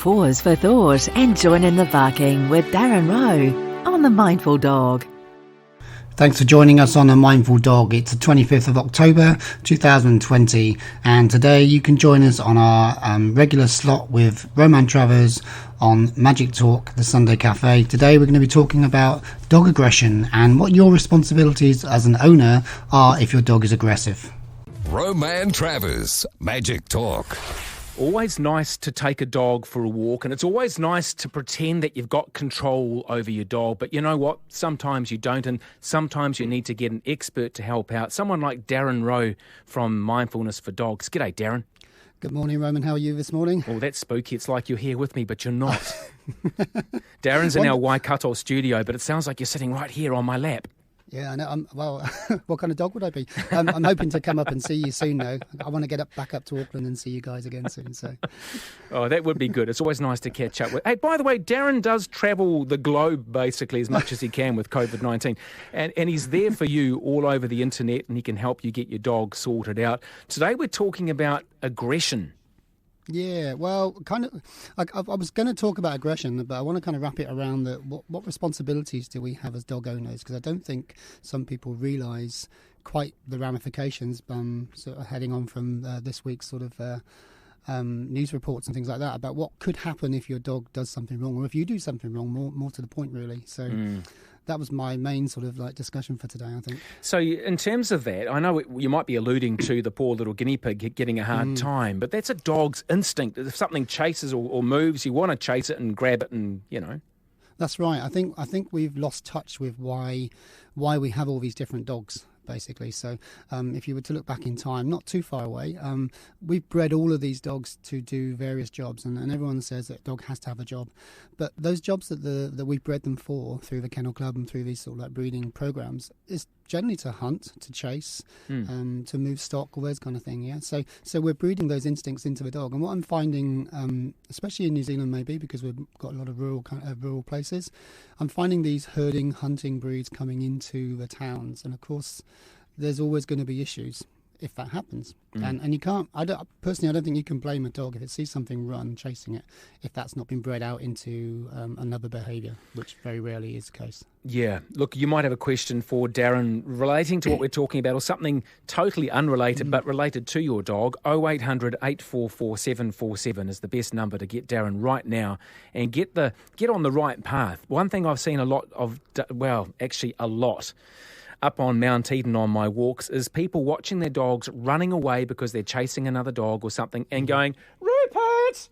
pause for thought and join in the barking with Darren Rowe on The Mindful Dog. Thanks for joining us on The Mindful Dog. It's the 25th of October 2020, and today you can join us on our regular slot with Roman Travers on Magic Talk, the Sunday Cafe. Today we're going to be talking about dog aggression and what your responsibilities as an owner are if your dog is aggressive. Roman Travers, Magic Talk. Always nice to take a dog for a walk, and it's always nice to pretend that you've got control over your dog. But you know what? Sometimes you don't, and sometimes you need to get an expert to help out. Someone like Darren Rowe from Mindfulness for Dogs. G'day, Darren. Good morning, Roman. How are you this morning? Oh, that's spooky. It's like you're here with me, but you're not. Darren's in our Waikato studio, but it sounds like you're sitting right here on my lap. Yeah, I know. Well, what kind of dog would I be? I'm hoping to come up and see you soon, though. I want to get back up to Auckland and see you guys again soon. So, oh, that would be good. It's always nice to catch up with. Hey, by the way, Darren does travel the globe basically as much as he can with COVID-19, and he's there for you all over the internet, and he can help you get your dog sorted out. Today, we're talking about aggression. Yeah, well, kind of. I was going to talk about aggression, but I want to kind of wrap it around what responsibilities do we have as dog owners? Because I don't think some people realise quite the ramifications. Sort of heading on from this week's sort of news reports and things like that about what could happen if your dog does something wrong, or if you do something wrong. More to the point, really. So. That was my main sort of like discussion for today, I think. So in terms of that, I know you might be alluding to the poor little guinea pig getting a hard time, but that's a dog's instinct. If something chases or moves, you want to chase it and grab it and, you know. That's right. I think we've lost touch with why we have all these different dogs, basically. So if you were to look back in time, not too far away, we've bred all of these dogs to do various jobs, and everyone says that a dog has to have a job. But those jobs that we've bred them for through the Kennel Club and through these sort of like breeding programs is generally to hunt, to chase, to move stock, all those kind of thing. Yeah. So we're breeding those instincts into the dog, and what I'm finding, especially in New Zealand, maybe because we've got a lot of rural places, I'm finding these herding, hunting breeds coming into the towns, and of course, there's always going to be issues if that happens. And you can't, I don't think you can blame a dog if it sees something run chasing it, if that's not been bred out into another behaviour, which very rarely is the case. Yeah. Look, you might have a question for Darren relating to what we're talking about, or something totally unrelated but related to your dog. 0800 844 747 is the best number to get Darren right now and get on the right path. One thing I've seen a lot up on Mount Eden on my walks is people watching their dogs running away because they're chasing another dog or something and going, Rupert!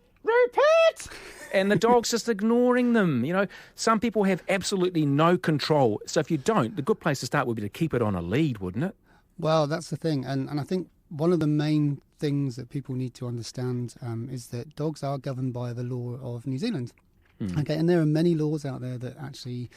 And the dog's just ignoring them. You know, some people have absolutely no control. So if you don't, the good place to start would be to keep it on a lead, wouldn't it? Well, that's the thing. And I think one of the main things that people need to understand is that dogs are governed by the law of New Zealand. Okay, and there are many laws out there that actually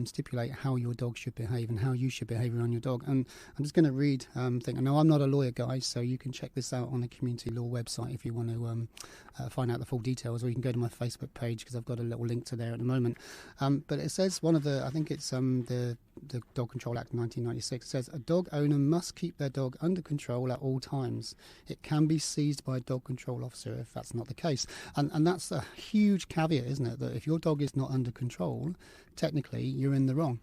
stipulate how your dog should behave and how you should behave around your dog. And I'm just going to read thing. I know I'm not a lawyer, guys, so you can check this out on the community law website if you want to find out the full details, or you can go to my Facebook page because I've got a little link to there at the moment. But it says I think it's the Dog Control Act 1996 says a dog owner must keep their dog under control at all times. It can be seized by a dog control officer if that's not the case. And that's a huge caveat, isn't it? That if your dog is not under control, technically you're in the wrong.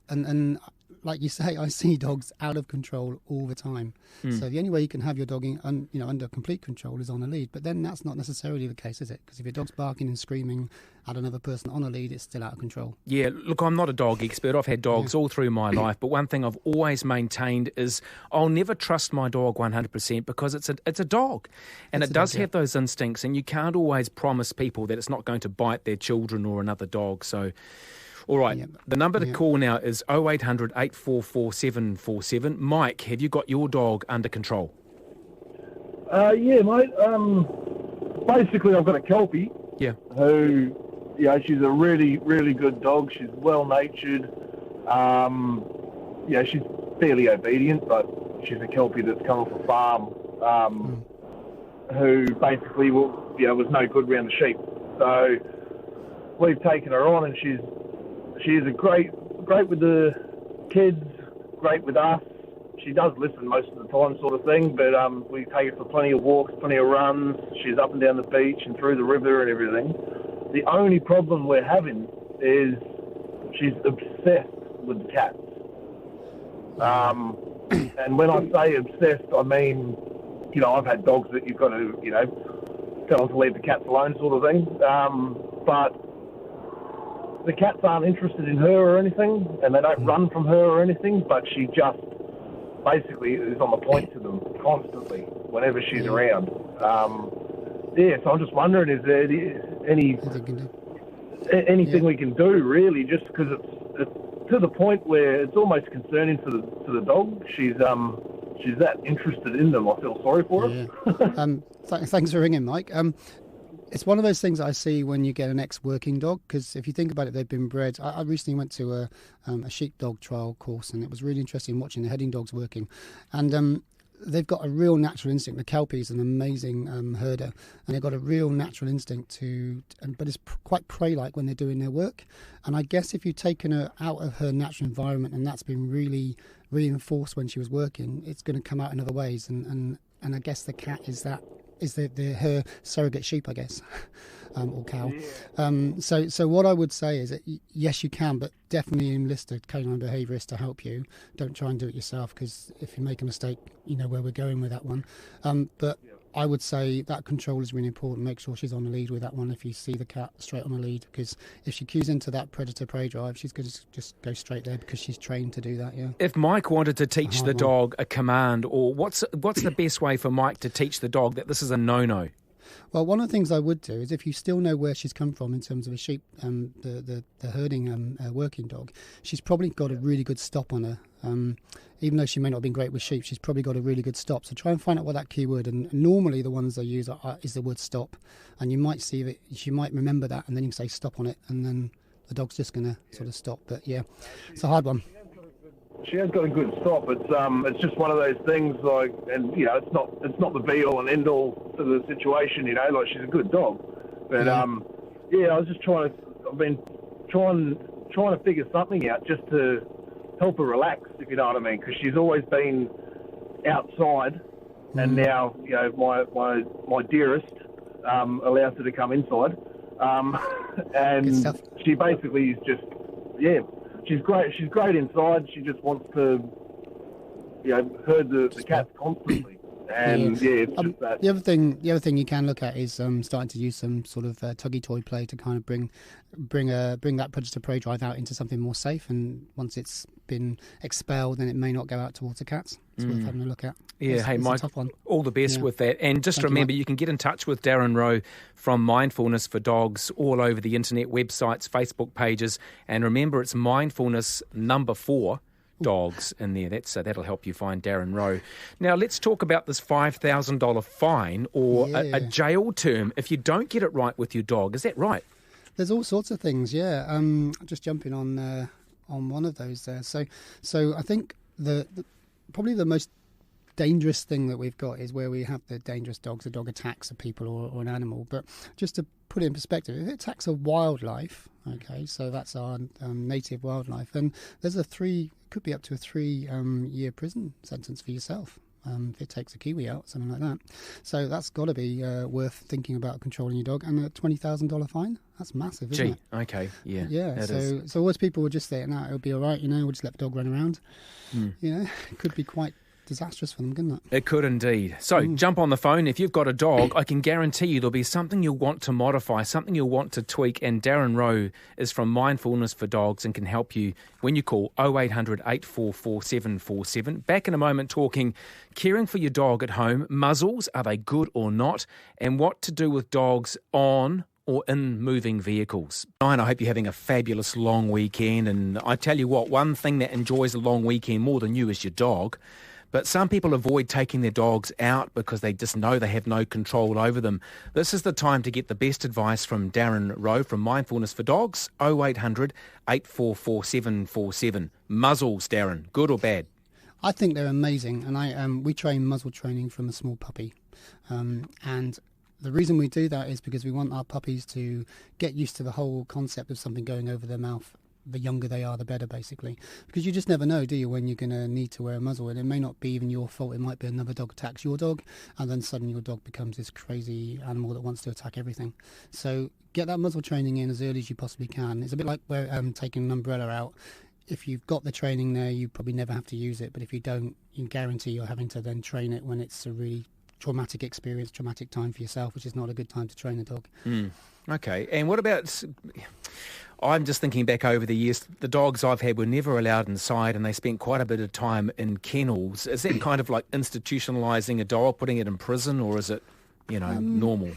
And like you say, I see dogs out of control all the time. So the only way you can have your dog under complete control is on a lead. But then that's not necessarily the case, is it? Because if your dog's barking and screaming at another person on a lead, it's still out of control. Yeah, look, I'm not a dog expert. I've had dogs all through my life. But one thing I've always maintained is I'll never trust my dog 100% because it's a dog. And it does have those instincts. And you can't always promise people that it's not going to bite their children or another dog. So... All right, the number to call now is 0800 844 747. Mike, have you got your dog under control? Yeah, mate. Basically, I've got a Kelpie. Yeah. Who, she's a really, really good dog. She's well-natured. She's fairly obedient, but she's a Kelpie that's come off a farm. Who basically, was no good around the sheep. So we've taken her on, and she's a great with the kids, great with us. she does listen most of the time, sort of thing. But we take her for plenty of walks, plenty of runs. She's up and down the beach and through the river and everything. The only problem we're having is she's obsessed with the cats. And when I say obsessed, I mean, you know, I've had dogs that you've got to, you know, tell them to leave the cats alone, sort of thing. But the cats aren't interested in her or anything, and they don't run from her or anything, but she just basically is on the point to them constantly whenever she's around. So I'm just wondering, is there anything we can do, really, just because it's to the point where it's almost concerning to the dog. She's that interested in them. I feel sorry for her. Thanks for ringing, Mike. It's one of those things I see when you get an ex-working dog, because if you think about it, they've been bred. I recently went to a sheepdog trial course, and it was really interesting watching the heading dogs working. And they've got a real natural instinct. The Kelpie is an amazing herder, and they've got a real natural instinct but it's quite prey-like when they're doing their work. And I guess if you've taken her out of her natural environment, and that's been really reinforced when she was working, it's going to come out in other ways. And I guess the cat is her surrogate sheep, I guess, or cow. So what I would say is that yes, you can, but definitely enlist a canine behaviourist to help you. Don't try and do it yourself, because if you make a mistake, you know where we're going with that one. But I would say that control is really important. Make sure she's on the lead with that one if you see the cat straight on the lead, because if she cues into that predator-prey drive, she's going to just go straight there because she's trained to do that, yeah. If Mike wanted to teach the dog a command, or what's the best way for Mike to teach the dog that this is a no-no? Well, one of the things I would do is, if you still know where she's come from in terms of a sheep, the herding working dog, she's probably got a really good stop on her. Even though she may not have been great with sheep, she's probably got a really good stop. So try and find out what that keyword, and normally the ones they use is the word stop. And you might see that she might remember that, and then you can say stop on it, and then the dog's just going to sort of stop. But yeah, it's a hard one. She has got a good stop. It's just one of those things, like, and you know, it's not the be all and end all to the situation. You know, like, she's a good dog, but I was just I've been trying to figure something out just to help her relax, if you know what I mean, because she's always been outside, and now, you know, my dearest allows her to come inside, and she basically is just she's great. She's great inside. She just wants to, you know, herd the cats constantly. And it's just that. The other thing you can look at is starting to use some sort of tuggy toy play to kind of bring that predator prey drive out into something more safe. And once it's been expelled, then it may not go out towards the cats. It's worth having a look at. Yeah, hey Mike, all the best with that. And just remember, you can get in touch with Darren Rowe from Mindfulness for Dogs all over the internet, websites, Facebook pages. And remember, it's Mindfulness number 4. Dogs in there. That'll help you find Darren Rowe. Now let's talk about this $5,000 fine, or a jail term if you don't get it right with your dog. Is that right? There's all sorts of things. Yeah. Just jumping on one of those there. So I think the probably the most dangerous thing that we've got is where we have the dangerous dogs. The dog attacks a people or an animal. But just to put it in perspective, if it attacks a wildlife, okay, so that's our native wildlife, then there's could be up to a 3-year prison sentence for yourself if it takes a kiwi out, something like that. So that's got to be worth thinking about controlling your dog. And a $20,000 fine, that's massive, isn't it? Okay, yeah. Yeah, so always people would just say, no, it'll be all right, you know, we'll just let the dog run around. You know, it could be quite disastrous for them, couldn't it? It could indeed. So jump on the phone. If you've got a dog, I can guarantee you there'll be something you'll want to modify, something you'll want to tweak. And Darren Rowe is from Mindfulness for Dogs and can help you when you call 0800 844 747. Back in a moment talking caring for your dog at home. Muzzles, are they good or not? And what to do with dogs on or in moving vehicles. And I hope you're having a fabulous long weekend. And I tell you what, one thing that enjoys a long weekend more than you is your dog. But some people avoid taking their dogs out because they just know they have no control over them. This is the time to get the best advice from Darren Rowe from Mindfulness for Dogs, 0800 844 747. Muzzles, Darren, good or bad? I think they're amazing, and we train muzzle training from a small puppy. And the reason we do that is because we want our puppies to get used to the whole concept of something going over their mouth the younger they are, the better, basically. Because you just never know, do you, when you're going to need to wear a muzzle. And it may not be even your fault. It might be another dog attacks your dog, and then suddenly your dog becomes this crazy animal that wants to attack everything. So get that muzzle training in as early as you possibly can. It's a bit like taking an umbrella out. If you've got the training there, you probably never have to use it. But if you don't, you guarantee you're having to then train it when it's a really traumatic experience, traumatic time for yourself, which is not a good time to train a dog. Okay. And what about... I'm just thinking back over the years, the dogs I've had were never allowed inside and they spent quite a bit of time in kennels. Is that kind of like institutionalising a dog, putting it in prison, or is it, normal?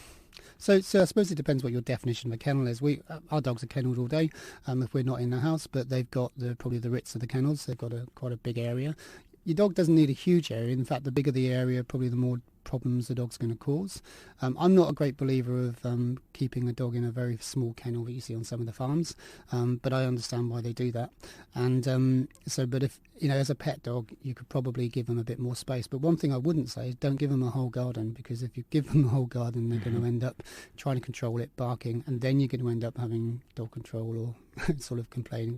So I suppose it depends what your definition of a kennel is. Our dogs are kennelled all day if we're not in the house, but they've got probably the Ritz of the kennels. They've got quite a big area. Your dog doesn't need a huge area. In fact, the bigger the area, probably the more problems the dog's going to cause. I'm not a great believer of keeping a dog in a very small kennel that you see on some of the farms, but I understand why they do that. And but if, as a pet dog, you could probably give them a bit more space. But one thing I wouldn't say is don't give them a whole garden, because if you give them a whole garden, they're going to end up trying to control it, barking, and then you're going to end up having dog control or sort of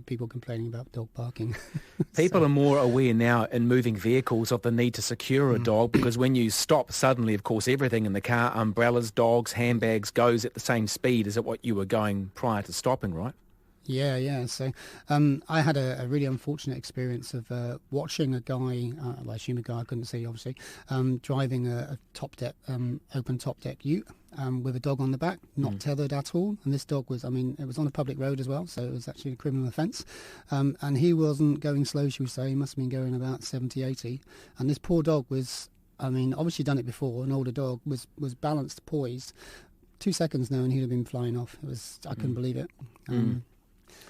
people complaining about dog barking. People are more aware now in moving vehicles of the need to secure a dog, because when you stop suddenly, of course, everything in the car, umbrellas, dogs, handbags, goes at the same speed as at what you were going prior to stopping, right? Yeah. So I had a really unfortunate experience of watching a guy, I assume a guy I couldn't see, obviously, driving a open top deck ute with a dog on the back, not tethered at all. And this dog was, it was on a public road as well, so it was actually a criminal offence. And he wasn't going slow, should we say. He must have been going about 70, 80. And this poor dog was, obviously done it before, an older dog, was balanced, poised. 2 seconds now and he'd have been flying off. I couldn't believe it.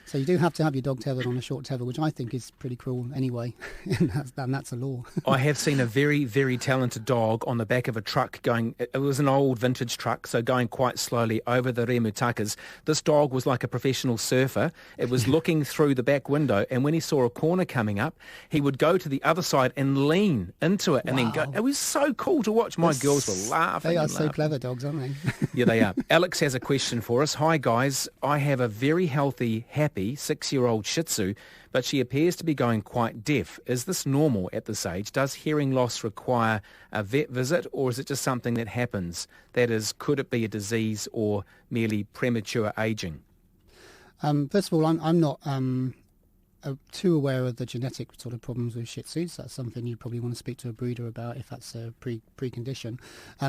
So you do have to have your dog tethered on a short tether, which I think is pretty cruel anyway, and that's a law. I have seen a very, very talented dog on the back of a truck going, it was an old vintage truck, so going quite slowly over the remutakas. This dog was like a professional surfer. It was looking through the back window, and when he saw a corner coming up, he would go to the other side and lean into it and then go. It was so cool to watch. My girls were laughing. They are so clever dogs, aren't they? Yeah, they are. Alex has a question for us. Hi, guys. I have a very healthy, happy 6-year-old Shih Tzu, but she appears to be going quite deaf. Is this normal at this age? Does hearing loss require a vet visit, or is it just something that happens? That is, could it be a disease or merely premature aging? First of all, I'm not too aware of the genetic sort of problems with Shih Tzus. That's something you probably want to speak to a breeder about if that's a precondition.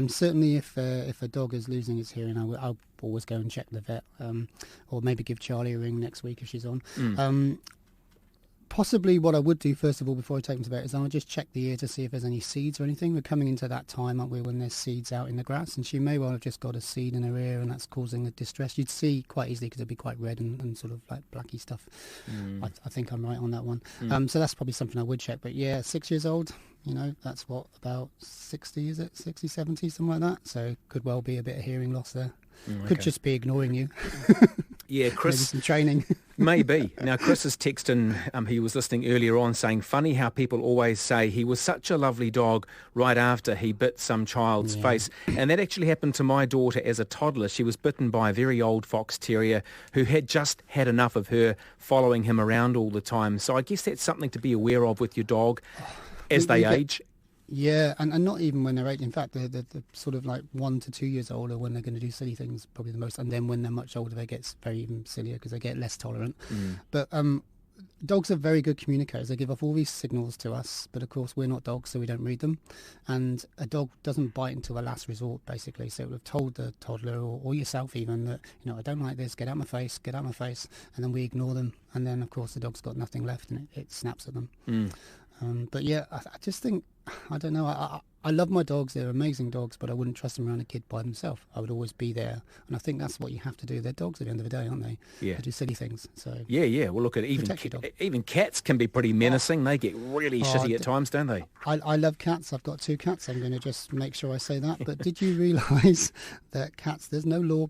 Certainly, if a dog is losing its hearing, I'll always go and check the vet, or maybe give Charlie a ring next week if she's on. Possibly what I would do, first of all, before I take them to vet, is I'll just check the ear to see if there's any seeds or anything. We're coming into that time, aren't we, when there's seeds out in the grass, and she may well have just got a seed in her ear and that's causing the distress. You'd see quite easily because it'd be quite red and sort of like blacky stuff. I think I'm right on that one. So that's probably something I would check. But yeah, 6 years old, that's what, about 60, is it? 60, 70, something like that. So could well be a bit of hearing loss there. Could just be ignoring you. Yeah, Chris. Maybe some training. Maybe. Now, Chris is texting, he was listening earlier on, saying, funny how people always say he was such a lovely dog right after he bit some child's face. And that actually happened to my daughter as a toddler. She was bitten by a very old fox terrier who had just had enough of her following him around all the time. So I guess that's something to be aware of with your dog as they age. Yeah, and not even when they're 8. In fact, they're sort of like 1 to 2 years older when they're going to do silly things, probably the most. And then when they're much older, they get very even sillier because they get less tolerant. But dogs are very good communicators. They give off all these signals to us, but of course we're not dogs, so we don't read them. And a dog doesn't bite until a last resort, basically. So it would have told the toddler or yourself even that, I don't like this, get out my face, get out my face. And then we ignore them. And then, of course, the dog's got nothing left and it snaps at them. But yeah, I just think, I don't know, I love my dogs, they're amazing dogs, but I wouldn't trust them around a kid by themselves. I would always be there, and I think that's what you have to do. They're dogs at the end of the day, aren't they? Yeah. They do silly things. So Yeah, well look at even cats can be pretty menacing. They get really shitty at times, don't they? I love cats. I've got 2 cats. I'm going to just make sure I say that. But did you realise that cats, there's no law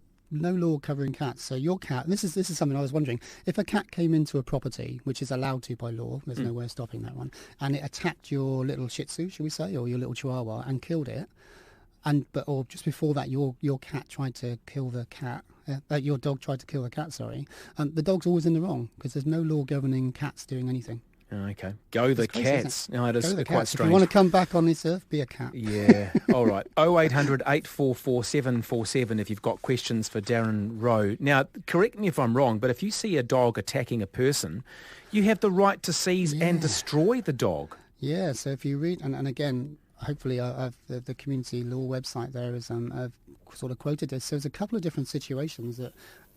covering cats. So your cat, this is something I was wondering, if a cat came into a property, which is allowed to by law, there's no way of stopping that one, and it attacked your little Shih Tzu, shall we say, or your little Chihuahua, and killed it, or just before that your cat tried to kill the cat, your dog tried to kill a cat, sorry, the dog's always in the wrong because there's no law governing cats doing anything. Okay. Go the crazy, cats. No, it is quite cats. strange. If you want to come back on this earth, be a cat. Yeah. All right. 0800 844 747 if you've got questions for Darren Rowe. Now, correct me if I'm wrong, but if you see a dog attacking a person, you have the right to seize and destroy the dog. Yeah, so if you read, and again, hopefully I've the community law website there is I've sort of quoted this. So there's a couple of different situations that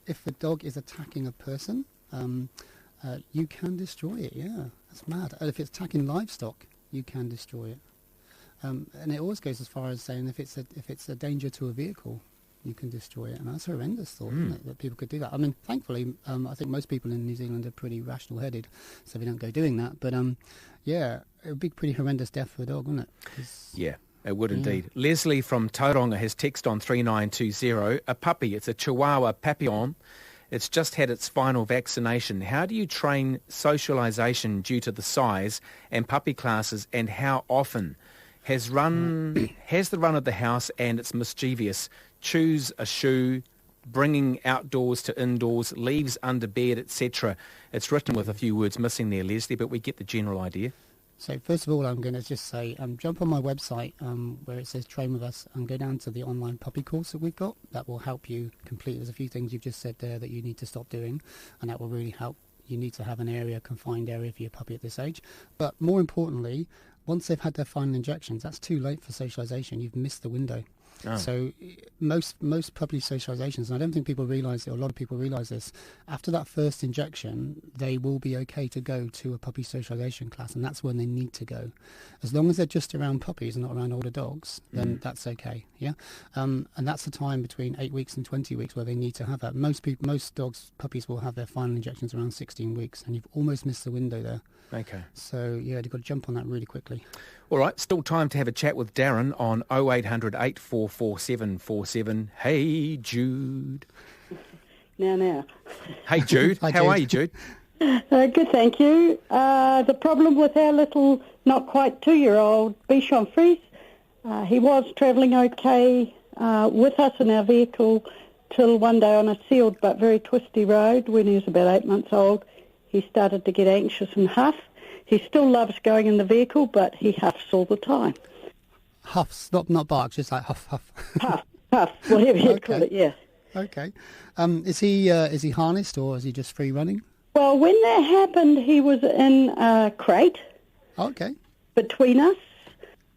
if a dog is attacking a person, you can destroy it. Yeah, that's mad. And if it's attacking livestock, you can destroy it. And it always goes as far as saying if it's a danger to a vehicle, you can destroy it. And that's a horrendous thought, isn't it, that people could do that. I mean, thankfully, I think most people in New Zealand are pretty rational-headed, so they don't go doing that. But yeah, it would be a pretty horrendous death for a dog, wouldn't it? Yeah. It would indeed. Leslie from Tauranga has text on 3920. A puppy, it's a Chihuahua Papillon. It's just had its final vaccination. How do you train socialisation due to the size and puppy classes, and how often? Has the run of the house and it's mischievous. Chews a shoe, bringing outdoors to indoors, leaves under bed, etc. It's written with a few words missing there, Leslie, but we get the general idea. So first of all, I'm going to just say, jump on my website where it says train with us and go down to the online puppy course that we've got. That will help you complete. There's a few things you've just said there that you need to stop doing, and that will really help. You need to have a confined area for your puppy at this age. But more importantly, once they've had their final injections, that's too late for socialisation. You've missed the window. Oh. So most puppy socializations, and I don't think people realise it, or a lot of people realise this, after that first injection, they will be okay to go to a puppy socialisation class, and that's when they need to go. As long as they're just around puppies and not around older dogs, then that's okay, yeah? And that's the time between 8 weeks and 20 weeks where they need to have that. Most puppies will have their final injections around 16 weeks, and you've almost missed the window there. Okay. So, yeah, you've got to jump on that really quickly. All right, still time to have a chat with Darren on 0800 844 747. Hey, Jude. Now. Hey, Jude. Hi, How are you, Jude? Good, thank you. The problem with our little, not quite 2-year-old, Bichon Frise, he was travelling okay with us in our vehicle till one day on a sealed but very twisty road when he was about 8 months old. He started to get anxious and huff. He still loves going in the vehicle, but he huffs all the time. Huffs, not barks, just like huff, huff. Huff, whatever you call it, yeah. Okay. Is he harnessed or is he just free running? Well, when that happened, he was in a crate. Okay. Between us.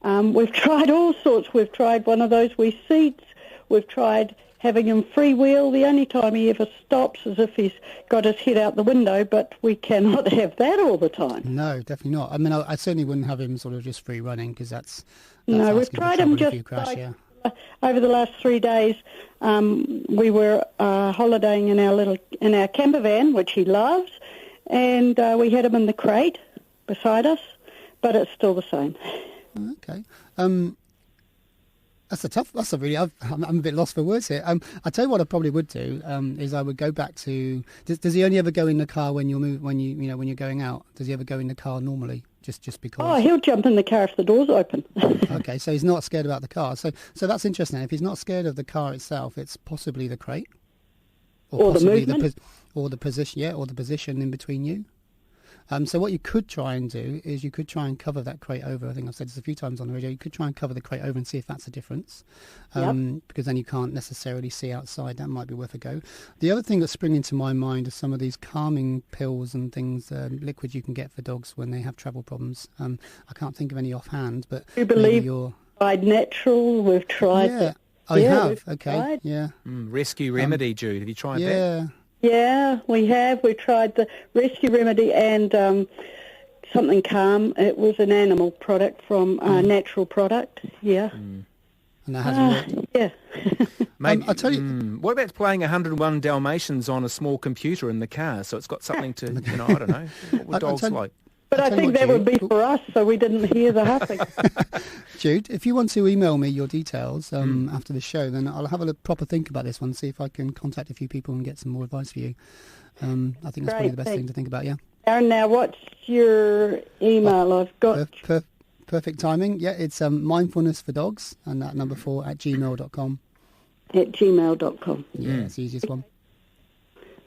We've tried all sorts. We've tried one of those wee seats. We've tried having him freewheel. The only time he ever stops is if he's got his head out the window, but we cannot have that all the time. No, definitely not. I mean, I certainly wouldn't have him sort of just free running because that's no, we've tried him just crash, yeah. Over the last 3 days. We were holidaying in our camper van, which he loves, and we had him in the crate beside us, but it's still the same. Okay. That's a really, I'm a bit lost for words here. I tell you what I probably would do is I would go back to. Does he only ever go in the car when you're going out? Does he ever go in the car normally? Just because? Oh, he'll jump in the car if the door's open. Okay, so he's not scared about the car. So that's interesting. If he's not scared of the car itself, it's possibly the crate, or possibly the movement, or the position, or the position in between you. So what you could try and do is you could try and cover that crate over. I think I've said this a few times on the radio. You could try and cover the crate over and see if that's a difference, because then you can't necessarily see outside. That might be worth a go. The other thing that's springing to my mind is some of these calming pills and things, liquids you can get for dogs when they have travel problems. I can't think of any offhand, but you believe you've tried natural. We've tried. Yeah, I have. Okay, tried. Yeah. Rescue Remedy, Jude. Have you tried that? Yeah. Yeah, we have. We tried the Rescue Remedy and something calm. It was an animal product from a natural product. Yeah. And that hasn't worked. Yeah. Mate, I'll tell you. What about playing 101 Dalmatians on a small computer in the car so it's got something to, I don't know, what would dogs like? But I think that would be for us, so we didn't hear the huffing. Jude, if you want to email me your details after the show, then I'll have a proper think about this one, see if I can contact a few people and get some more advice for you. I think that's probably the best thing to think about, yeah. Aaron, now what's your email? I've got... Perfect timing. Yeah, it's mindfulness for dogs, and that number 4 @gmail.com. darren@gmail.com. Yeah, it's the easiest one.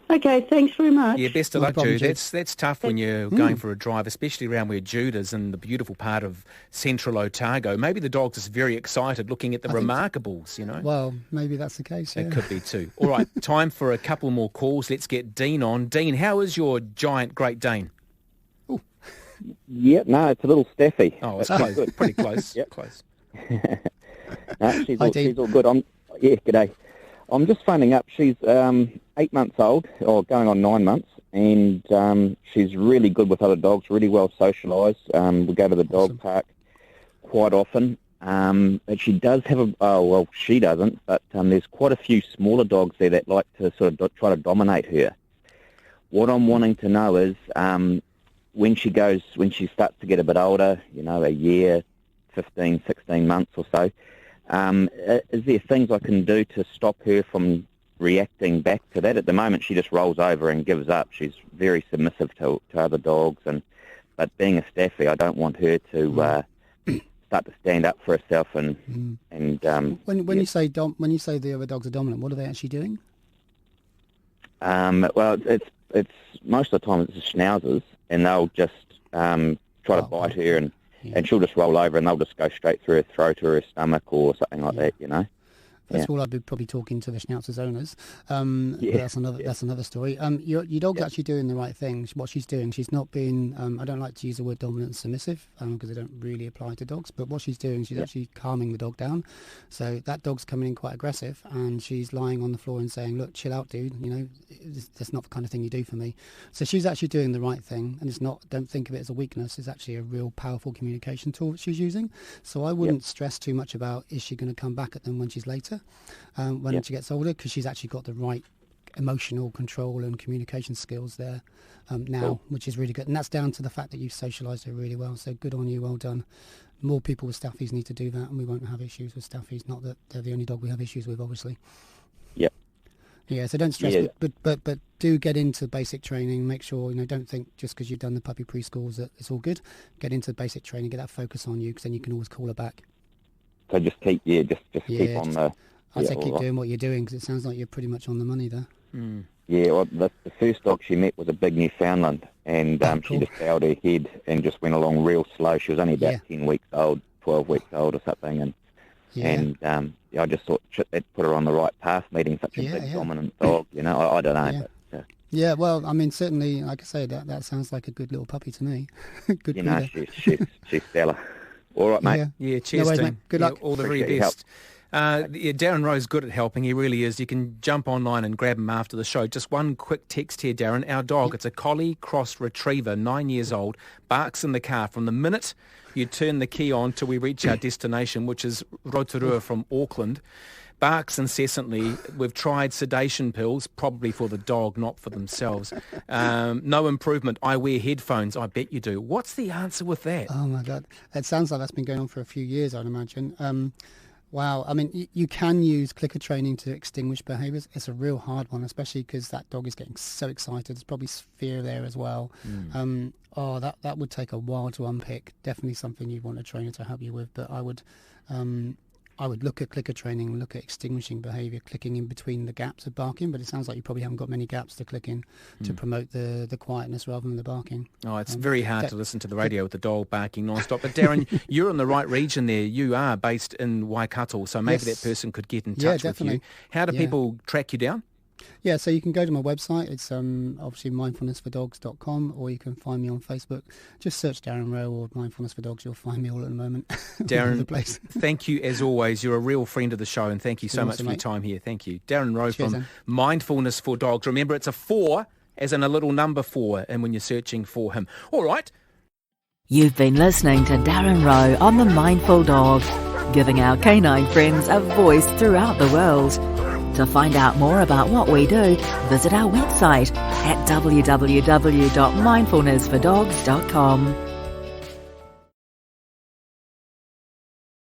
Okay, thanks very much. Yeah, best of Not a luck, problem, Jude. Jude. That's tough when you're going for a drive, especially around where Jude is in the beautiful part of central Otago. Maybe the dog's just very excited looking at the remarkables, you know. Well, maybe that's the case, yeah. It could be too. All right, time for a couple more calls. Let's get Dean on. Dean, how is your giant Great Dane? Yeah, no, it's a little Staffy. Oh, it's close. Pretty close. Yep. Close. No, Hi, Dean. she's all good. G'day. I'm just phoning up. She's 8 months old, or going on 9 months, and she's really good with other dogs, really well socialised. We go to the dog park quite often. But she does have she doesn't, but there's quite a few smaller dogs there that like to sort of try to dominate her. What I'm wanting to know is when she starts to get a bit older, you know, a year, 15, 16 months or so, is there things I can do to stop her from reacting back to that? At the moment, she just rolls over and gives up. She's very submissive to other dogs, but being a Staffy, I don't want her to start to stand up for herself and When you say the other dogs are dominant, what are they actually doing? Well, it's most of the time it's the schnauzers, and they'll just try to bite her, and she'll just roll over, and they'll just go straight through her throat or her stomach or something like that, you know. First of all, I'd be probably talking to the Schnauzer's owners. That's another story. Your dog's actually doing the right thing. What she's doing, she's not being. I don't like to use the word dominant and submissive because they don't really apply to dogs. But what she's doing, she's actually calming the dog down. So that dog's coming in quite aggressive, and she's lying on the floor and saying, "Look, chill out, dude. You know, that's not the kind of thing you do for me." So she's actually doing the right thing, and it's not. Don't think of it as a weakness. It's actually a real powerful communication tool that she's using. So I wouldn't stress too much about is she going to come back at them when she's later. When she gets older, because she's actually got the right emotional control and communication skills there now, which is really good. And that's down to the fact that you've socialised her really well. So good on you, well done. More people with Staffies need to do that, and we won't have issues with Staffies. Not that they're the only dog we have issues with, obviously. Yep. Yeah, so don't stress, but do get into basic training. Make sure, you know, don't think just because you've done the puppy preschools that it's all good. Get into basic training, get that focus on you, because then you can always call her back. So just keep on the... I'd say keep doing what you're doing, because it sounds like you're pretty much on the money there. Yeah, well, the first dog she met was a big Newfoundland, and she just bowed her head and just went along real slow. She was only about 10 weeks old, 12 weeks old or something, and I just thought it put her on the right path, meeting such a big dominant dog, you know. I don't know. But, yeah, well, I mean, certainly, like I say, that sounds like a good little puppy to me. Good. You know, she's stellar. All right, mate. Yeah, cheers, no worries, team. mate. Good luck. All the very best. Darren Rowe's good at helping. He really is. You can jump online and grab him after the show. Just one quick text here, Darren. Our dog, it's a collie cross retriever, 9 years old, barks in the car from the minute you turn the key on till we reach our destination, which is Rotorua from Auckland. Barks incessantly. We've tried sedation pills, probably for the dog, not for themselves. No improvement. I wear headphones. I bet you do. What's the answer with that? Oh, my God. It sounds like that's been going on for a few years, I'd imagine. Wow. I mean, you can use clicker training to extinguish behaviours. It's a real hard one, especially because that dog is getting so excited. There's probably fear there as well. That would take a while to unpick. Definitely something you'd want a trainer to help you with. But I would look at clicker training, look at extinguishing behaviour, clicking in between the gaps of barking. But it sounds like you probably haven't got many gaps to click in to promote the quietness rather than the barking. Oh, it's very hard to listen to the radio with the dog barking non-stop. But Darren, you're in the right region there. You are based in Waikato, so maybe that person could get in touch with you. How do people track you down? Yeah, so you can go to my website. It's obviously mindfulnessfordogs.com, or you can find me on Facebook. Just search Darren Rowe or Mindfulness for Dogs. You'll find me all at the moment. Darren, place. Thank you as always. You're a real friend of the show, and thank you so much for your time here. Thank you. Darren Rowe from Mindfulness for Dogs. Remember, it's a 4, as in a little number 4, and when you're searching for him. All right. You've been listening to Darren Rowe on The Mindful Dog, giving our canine friends a voice throughout the world. To find out more about what we do, visit our website at www.mindfulnessfordogs.com.